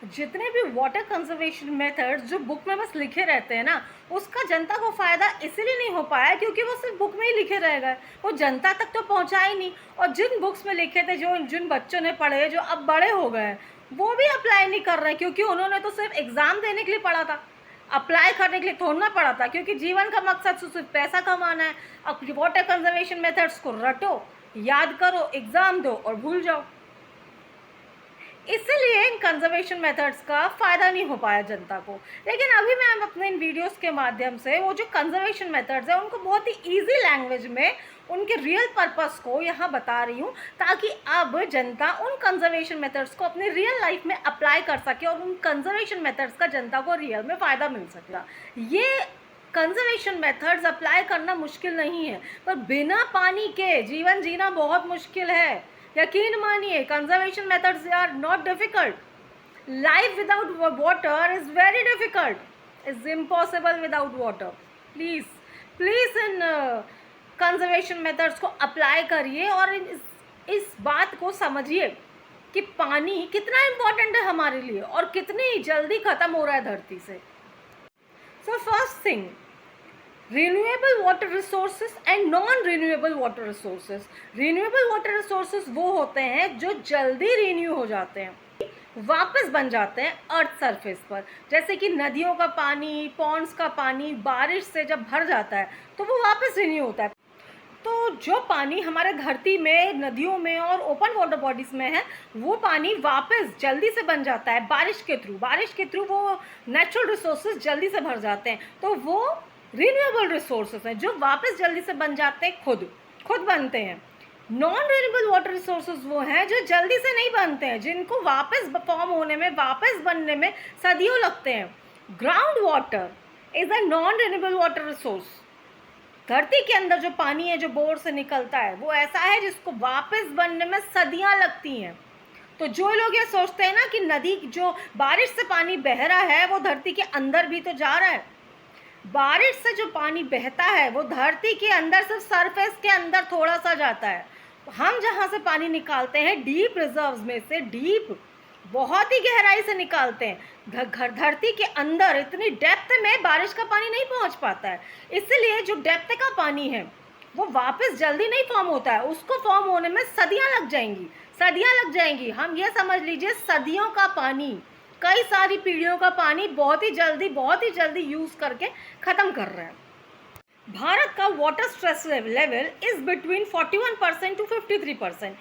जितने भी water conservation methods जो बुक में बस लिखे रहते हैं ना, उसका जनता को फ़ायदा इसलिए नहीं हो पाया क्योंकि वो सिर्फ बुक में ही लिखे रह गए, वो जनता तक तो पहुंचा ही नहीं। और जिन बुक्स में लिखे थे, जो जिन बच्चों ने पढ़े, जो अब बड़े हो गए, वो भी अप्लाई नहीं कर रहे हैं क्योंकि उन्होंने तो सिर्फ एग्ज़ाम देने के लिए पढ़ा था, अप्लाई करने के लिए थोड़ा ना पड़ा था, क्योंकि जीवन का मकसद तो सिर्फ पैसा कमाना है। अब वाटर कंजर्वेशन मेथड्स को रटो, याद करो, एग्ज़ाम दो और भूल जाओ। इसलिए इन कंजर्वेशन मेथड्स का फ़ायदा नहीं हो पाया जनता को। लेकिन अभी मैं अपने इन वीडियोस के माध्यम से वो जो कंजर्वेशन मेथड्स हैं उनको बहुत ही ईजी लैंग्वेज में उनके रियल पर्पस को यहाँ बता रही हूँ, ताकि अब जनता उन कंजर्वेशन मेथड्स को अपनी रियल लाइफ में अप्लाई कर सके और उन कंजर्वेशन मेथड्स का जनता को रियल में फ़ायदा मिल सकेगा। ये कंजर्वेशन मेथड्स अप्लाई करना मुश्किल नहीं है, पर बिना पानी के जीवन जीना बहुत मुश्किल है। यकीन मानिए, conservation methods are not difficult. Life without water is very difficult, is impossible without water. Please please इन कंजर्वेशन मेथड्स को अप्लाई करिए और इस बात को समझिए कि पानी कितना इम्पोर्टेंट है हमारे लिए और कितनी जल्दी ख़त्म हो रहा है धरती से। So first thing, renewable water resources and non renewable water resources. Renewable water resources वो होते हैं जो जल्दी रिन्यू हो जाते हैं, वापस बन जाते हैं अर्थ सरफेस पर। जैसे कि नदियों का पानी, पॉन्ड्स का पानी बारिश से जब भर जाता है तो वो वापस रिन्यू होता है। तो जो पानी हमारे धरती में, नदियों में और ओपन वाटर बॉडीज़ में है, वो पानी वापस जल्दी से बन जाता है बारिश के थ्रू। बारिश के थ्रू वो नेचुरल रिसोर्सेज जल्दी से भर जाते हैं, तो वो रिन्यूएबल रिसोर्सेज हैं जो वापस जल्दी से बन जाते हैं, खुद बनते हैं। नॉन रिन्यूएबल वाटर रिसोर्सेज वो हैं जो जल्दी से नहीं बनते हैं, जिनको वापस फॉर्म होने में, वापस बनने में सदियों लगते हैं। Ground water is a non renewable water resource. धरती के अंदर जो पानी है, जो बोर से निकलता है, वो ऐसा है जिसको वापस बनने में सदियां लगती हैं। तो जो लोग ये सोचते हैं ना कि नदी, जो बारिश से पानी बह रहा है, वो धरती के अंदर भी तो जा रहा है। बारिश से जो पानी बहता है वो धरती के अंदर, सिर्फ सरफेस के अंदर थोड़ा सा जाता है। हम जहाँ से पानी निकालते हैं डीप रिजर्व्स में से, डीप, बहुत ही गहराई से निकालते हैं। धरती के अंदर इतनी डेप्थ में बारिश का पानी नहीं पहुँच पाता है, इसलिए जो डेप्थ का पानी है वो वापस जल्दी नहीं फॉर्म होता है, उसको फॉर्म होने में सदियाँ लग जाएंगी, सदियाँ लग जाएंगी। हम ये समझ लीजिए, सदियों का पानी, कई सारी पीढ़ियों का पानी बहुत ही जल्दी यूज़ करके ख़त्म कर रहे हैं। भारत का water stress level is between 41% to 53%।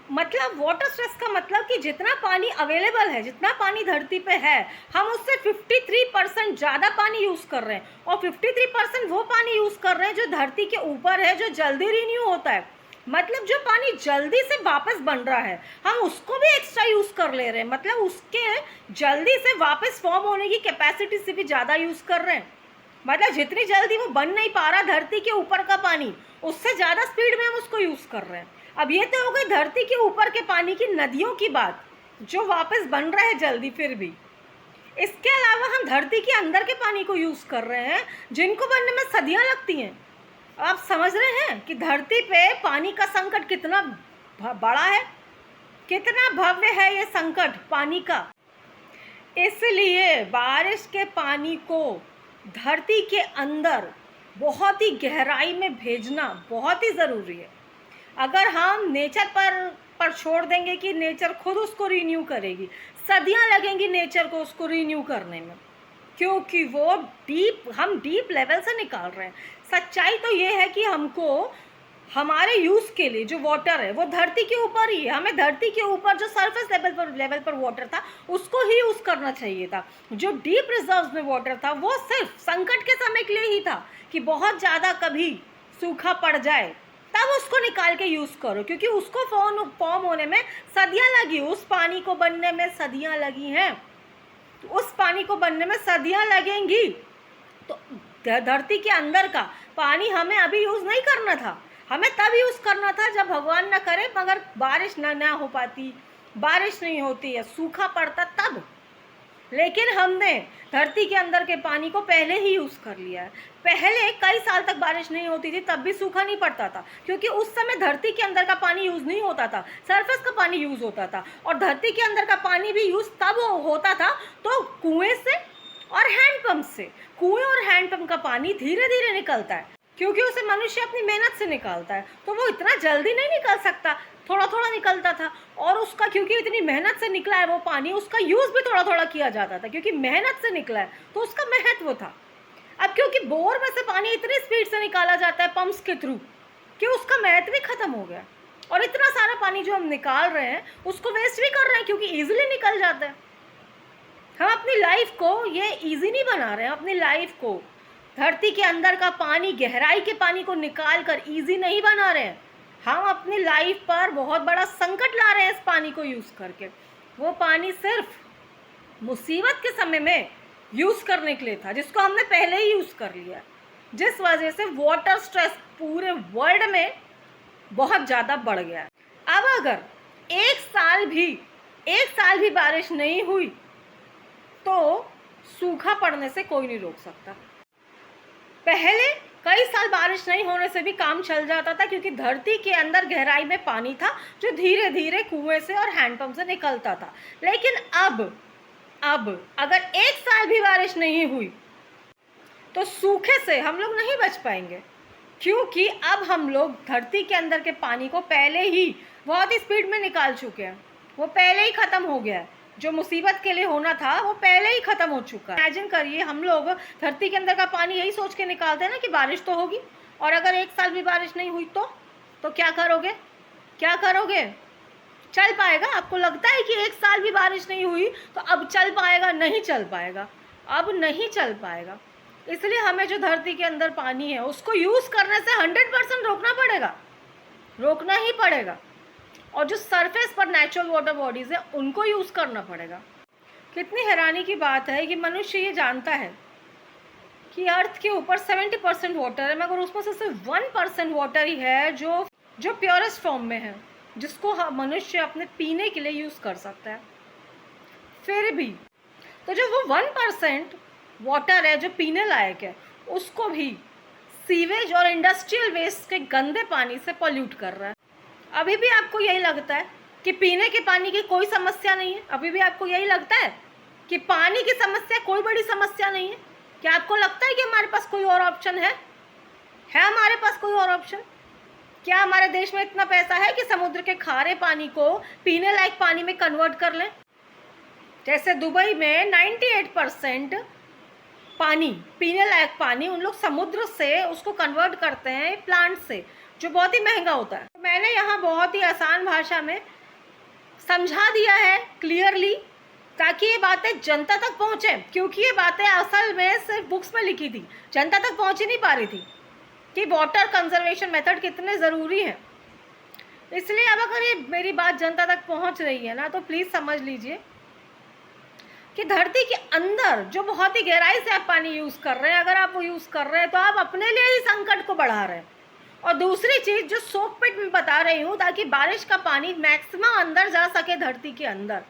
मतलब वाटर स्ट्रेस का मतलब कि जितना पानी अवेलेबल है, जितना पानी धरती पे है, हम उससे 53% ज़्यादा पानी यूज़ कर रहे हैं। और 53% वो पानी यूज़ कर रहे हैं जो धरती के ऊपर है, जो जल्दी रिन्यू होता है। मतलब जो पानी जल्दी से वापस बन रहा है, हम उसको भी एक्स्ट्रा यूज़ कर ले रहे हैं। मतलब उसके जल्दी से वापस फॉर्म होने की कैपेसिटी से भी ज़्यादा यूज़ कर रहे हैं। मतलब जितनी जल्दी वो बन नहीं पा रहा धरती के ऊपर का पानी, उससे ज़्यादा स्पीड में हम उसको यूज़ कर रहे हैं। अब ये तो हो गई धरती के ऊपर के पानी की, नदियों की बात, जो वापस बन रहा है जल्दी फिर भी। इसके अलावा हम धरती के अंदर के पानी को यूज़ कर रहे हैं, जिनको बनने में सदियां लगती हैं। आप समझ रहे हैं कि धरती पे पानी का संकट कितना बड़ा है, कितना भव्य है ये संकट पानी का। इसलिए बारिश के पानी को धरती के अंदर बहुत ही गहराई में भेजना बहुत ही ज़रूरी है। अगर हम नेचर पर छोड़ देंगे कि नेचर खुद उसको रीन्यू करेगी, सदियां लगेंगी नेचर को उसको रीन्यू करने में, क्योंकि वो हम डीप लेवल से निकाल रहे हैं। सच्चाई तो ये है कि हमको हमारे यूज़ के लिए जो वाटर है वो धरती के ऊपर ही है। हमें धरती के ऊपर जो सरफेस लेवल पर वाटर था उसको ही यूज़ करना चाहिए था। जो डीप रिजर्व्स में वाटर था वो सिर्फ संकट के समय के लिए ही था, कि बहुत ज़्यादा कभी सूखा पड़ जाए तब उसको निकाल के यूज़ करो, क्योंकि उसको फॉर्म होने में सदियां लगी, उस पानी को बनने में सदियां लगी हैं, तो उस पानी को बनने में सदियां लगेंगी। तो धरती के अंदर का पानी हमें अभी यूज़ नहीं करना था, हमें तब यूज़ करना था जब भगवान न करे मगर बारिश ना हो पाती, बारिश नहीं होती है, सूखा पड़ता तब। लेकिन हमने धरती के अंदर के पानी को पहले ही यूज़ कर लिया है। पहले कई साल तक बारिश नहीं होती थी, तब भी सूखा नहीं पड़ता था, क्योंकि उस समय धरती के अंदर का पानी यूज़ नहीं होता था, सरफेस का पानी यूज़ होता था। और धरती के अंदर का पानी भी यूज़ तब होता था तो कुएं से और हैंडपम्प से। कुएं और हैंडपम्प का पानी धीरे धीरे निकलता है, क्योंकि उसे मनुष्य अपनी मेहनत से निकालता है, तो वो इतना जल्दी नहीं निकल सकता, थोड़ा थोड़ा निकलता था। और उसका क्योंकि इतनी मेहनत से निकला है वो पानी, उसका यूज़ भी थोड़ा थोड़ा किया जाता था, क्योंकि मेहनत से निकला है तो उसका महत्व था। अब क्योंकि बोर में से पानी इतनी स्पीड से निकाला जाता है पंप्स के थ्रू कि उसका महत्व ही खत्म हो गया। और इतना सारा पानी जो हम निकाल रहे हैं उसको वेस्ट भी कर रहे हैं, क्योंकि ईजिली निकल जाता है। हम अपनी लाइफ को ये ईजी नहीं बना रहे हैं, अपनी लाइफ को धरती के अंदर का पानी, गहराई के पानी को निकाल कर ईजी नहीं बना रहे हैं। हम अपनी लाइफ पर बहुत बड़ा संकट ला रहे हैं इस पानी को यूज़ करके। वो पानी सिर्फ मुसीबत के समय में यूज़ करने के लिए था, जिसको हमने पहले ही यूज़ कर लिया, जिस वजह से वाटर स्ट्रेस पूरे वर्ल्ड में बहुत ज़्यादा बढ़ गया है। अब अगर एक साल भी बारिश नहीं हुई तो सूखा पड़ने से कोई नहीं रोक सकता। पहले कई साल बारिश नहीं होने से भी काम चल जाता था, क्योंकि धरती के अंदर गहराई में पानी था जो धीरे धीरे कुएं से और हैंडपंप से निकलता था। लेकिन अब अगर एक साल भी बारिश नहीं हुई तो सूखे से हम लोग नहीं बच पाएंगे, क्योंकि अब हम लोग धरती के अंदर के पानी को पहले ही बहुत ही स्पीड में निकाल चुके हैं। वो पहले ही ख़त्म हो गया है। जो मुसीबत के लिए होना था वो पहले ही ख़त्म हो चुका है। इमेजिन करिए, हम लोग धरती के अंदर का पानी यही सोच के निकालते हैं ना कि बारिश तो होगी, और अगर एक साल भी बारिश नहीं हुई तो क्या करोगे? क्या करोगे? चल पाएगा? आपको लगता है कि एक साल भी बारिश नहीं हुई तो अब चल पाएगा? नहीं चल पाएगा, अब नहीं चल पाएगा। इसलिए हमें जो धरती के अंदर पानी है उसको यूज़ करने से 100% रोकना ही पड़ेगा। और जो सरफेस पर नेचुरल वाटर बॉडीज़ है उनको यूज़ करना पड़ेगा। कितनी हैरानी की बात है कि मनुष्य ये जानता है कि अर्थ के ऊपर 70% वाटर है, मगर उसमें से सिर्फ 1% वाटर ही है जो प्योरेस्ट फॉर्म में है, जिसको मनुष्य अपने पीने के लिए यूज़ कर सकता है। फिर भी तो जो वो 1% वाटर है जो पीने लायक है, उसको भी सीवेज और इंडस्ट्रियल वेस्ट के गंदे पानी से पॉल्यूट कर रहा है। अभी भी आपको यही लगता है कि पीने के पानी की कोई समस्या नहीं है? अभी भी आपको यही लगता है कि पानी की समस्या कोई बड़ी समस्या नहीं है? क्या आपको लगता है कि हमारे पास कोई और ऑप्शन है हमारे पास कोई और ऑप्शन? क्या हमारे देश में इतना पैसा है कि समुद्र के खारे पानी को पीने लायक पानी में कन्वर्ट कर लें? जैसे दुबई में 98% पानी, पीने लायक पानी, उन लोग समुद्र से उसको कन्वर्ट करते हैं प्लांट से, जो बहुत ही महंगा होता है। मैंने यहाँ बहुत ही आसान भाषा में समझा दिया है क्लियरली, ताकि ये बातें जनता तक पहुँचे, क्योंकि ये बातें असल में सिर्फ बुक्स में लिखी थी, जनता तक पहुँच ही नहीं पा रही थी कि वाटर कंजर्वेशन मेथड कितने ज़रूरी हैं। इसलिए अब अगर ये मेरी बात जनता तक पहुँच रही है ना, तो प्लीज़ समझ लीजिए कि धरती के अंदर जो बहुत ही गहराई से आप पानी यूज़ कर रहे हैं, अगर आप वो यूज़ कर रहे हैं तो आप अपने लिए ही संकट को बढ़ा रहे हैं। और दूसरी चीज़ जो सोक पिट में बता रही हूँ, ताकि बारिश का पानी मैक्सिमम अंदर जा सके धरती के अंदर।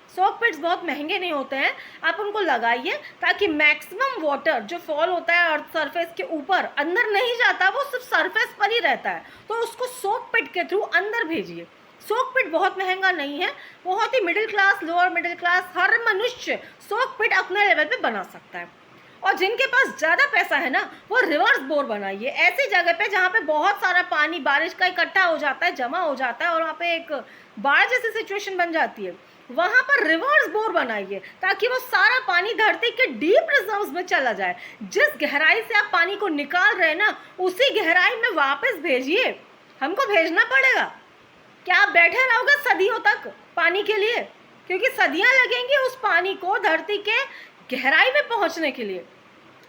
सोक पिट्स बहुत महंगे नहीं होते हैं, आप उनको लगाइए ताकि मैक्सिमम वाटर जो फॉल होता है अर्थ सरफेस के ऊपर अंदर नहीं जाता, वो सिर्फ सरफेस पर ही रहता है, तो उसको सोक पिट के थ्रू अंदर भेजिए। सोक पिट बहुत महंगा नहीं है, बहुत ही middle class, lower middle class, हर मनुष्य सोक पिट अपने लेवल पे बना सकता है। और जिनके पास ज़्यादा पैसा है ना, वो रिवर्स बोर बनाइए, ऐसी जगह पे जहाँ पे बहुत सारा पानी बारिश का इकट्ठा हो जाता है, जमा हो जाता है, और वहाँ पे एक बाढ़ जैसी सिचुएशन बन जाती है। वहाँ पर रिवर्स बोर बनाइए ताकि वो सारा पानी धरती के डीप रिजर्व्स में चला जाए। जिस गहराई से आप पानी को निकाल रहे हैं ना, उसी गहराई में वापस भेजिए। हमको भेजना पड़ेगा। क्या आप बैठे रहोगे सदियों तक पानी के लिए? क्योंकि सदियाँ लगेंगी उस पानी को धरती के गहराई में पहुंचने के लिए।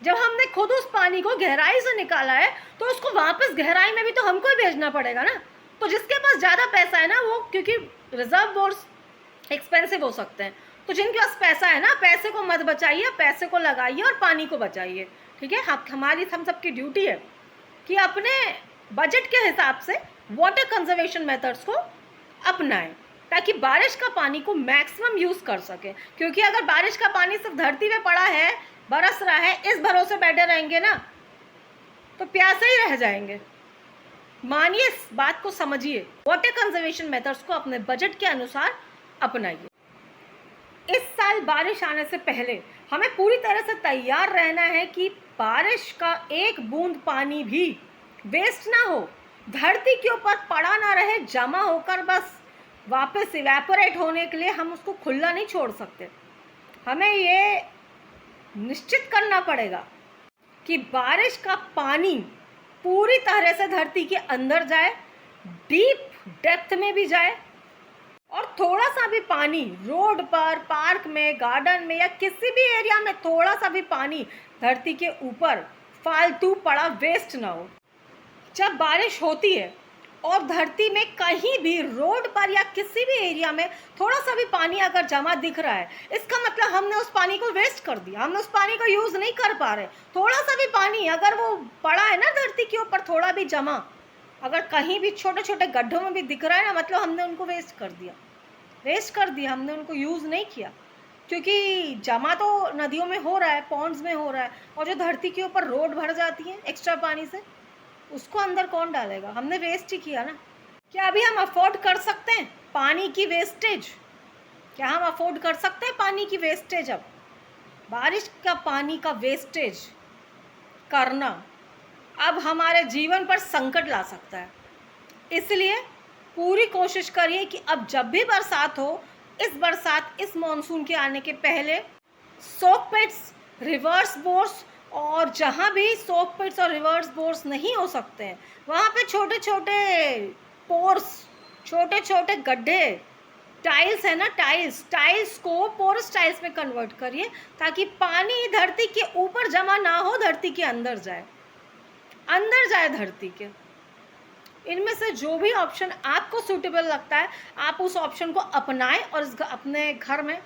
जब हमने खुद उस पानी को गहराई से निकाला है तो उसको वापस गहराई में भी तो हमको ही भेजना पड़ेगा ना। तो जिसके पास ज़्यादा पैसा है ना, वो, क्योंकि रिजर्व बोर्स एक्सपेंसिव हो सकते हैं, तो जिनके पास पैसा है ना, पैसे को मत बचाइए, पैसे को लगाइए और पानी को बचाइए। ठीक है? हम सबकी ड्यूटी है कि अपने बजट के हिसाब से वाटर कंजर्वेशन मेथड्स को अपनाएं। ताकि बारिश का पानी को मैक्सिमम यूज़ कर सके। क्योंकि अगर बारिश का पानी सिर्फ धरती पे पड़ा है, बरस रहा है, इस भरोसे बैठे रहेंगे ना तो प्यासे ही रह जाएंगे। मानिए, इस बात को समझिए, वाटर कंजर्वेशन मेथड्स को अपने बजट के अनुसार अपनाइए। इस साल बारिश आने से पहले हमें पूरी तरह से तैयार रहना है कि बारिश का एक बूंद पानी भी वेस्ट ना हो, धरती के ऊपर पड़ा ना रहे, जमा होकर बस वापस इवेपोरेट होने के लिए हम उसको खुला नहीं छोड़ सकते। हमें ये निश्चित करना पड़ेगा कि बारिश का पानी पूरी तरह से धरती के अंदर जाए, डीप डेप्थ में भी जाए, और थोड़ा सा भी पानी रोड पर, पार्क में, गार्डन में या किसी भी एरिया में थोड़ा सा भी पानी धरती के ऊपर फालतू पड़ा वेस्ट ना हो। जब बारिश होती है और धरती में कहीं भी रोड पर या किसी भी एरिया में थोड़ा सा भी पानी अगर जमा दिख रहा है, इसका मतलब हमने उस पानी को वेस्ट कर दिया, हमने उस पानी को यूज़ नहीं कर पा रहे। थोड़ा सा भी पानी अगर वो पड़ा है ना धरती के ऊपर, थोड़ा भी जमा, अगर कहीं भी छोटे छोटे गड्ढों में भी दिख रहा है ना, मतलब हमने उनको वेस्ट कर दिया, हमने उनको यूज़ नहीं किया। क्योंकि जमा तो नदियों में हो रहा है, पॉन्ड्स में हो रहा है, और जो धरती के ऊपर रोड भर जाती है एक्स्ट्रा पानी से, उसको अंदर कौन डालेगा? हमने वेस्ट ही किया ना। क्या अभी हम अफोर्ड कर सकते हैं पानी की वेस्टेज? क्या हम अफोर्ड कर सकते हैं पानी की वेस्टेज? अब बारिश का पानी का वेस्टेज करना अब हमारे जीवन पर संकट ला सकता है। इसलिए पूरी कोशिश करिए कि अब जब भी बरसात हो, इस मॉनसून के आने के पहले सोक पिट्स, रिवर्स बोर्स, और जहाँ भी सोक पिट्स और रिवर्स बोर्स नहीं हो सकते हैं वहाँ पे छोटे छोटे पोर्स, छोटे छोटे गड्ढे, टाइल्स है ना, टाइल्स को पोरस टाइल्स में कन्वर्ट करिए, ताकि पानी धरती के ऊपर जमा ना हो, धरती के अंदर जाए धरती के। इनमें से जो भी ऑप्शन आपको सूटेबल लगता है, आप उस ऑप्शन को अपनाएं और अपने घर में,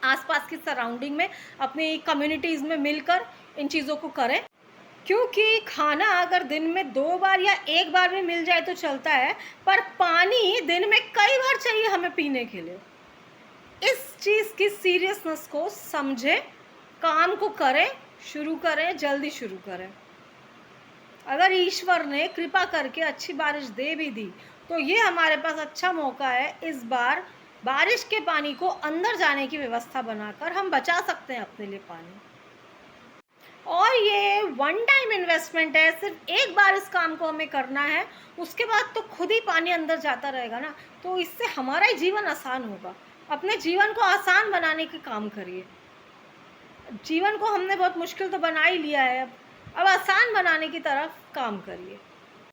आसपास की सराउंडिंग में, अपनी कम्युनिटीज़ में मिलकर इन चीज़ों को करें। क्योंकि खाना अगर दिन में 2 बार या 1 बार भी मिल जाए तो चलता है, पर पानी दिन में कई बार चाहिए हमें पीने के लिए। इस चीज़ की सीरियसनेस को समझें, काम को करें, शुरू करें, जल्दी शुरू करें। अगर ईश्वर ने कृपा करके अच्छी बारिश दे भी दी तो ये हमारे पास अच्छा मौका है, इस बार बारिश के पानी को अंदर जाने की व्यवस्था बनाकर हम बचा सकते हैं अपने लिए पानी। और ये वन टाइम इन्वेस्टमेंट है, सिर्फ एक बार इस काम को हमें करना है, उसके बाद तो खुद ही पानी अंदर जाता रहेगा ना, तो इससे हमारा ही जीवन आसान होगा। अपने जीवन को आसान बनाने के काम करिए। जीवन को हमने बहुत मुश्किल तो बना ही लिया है, अब आसान बनाने की तरफ काम करिए।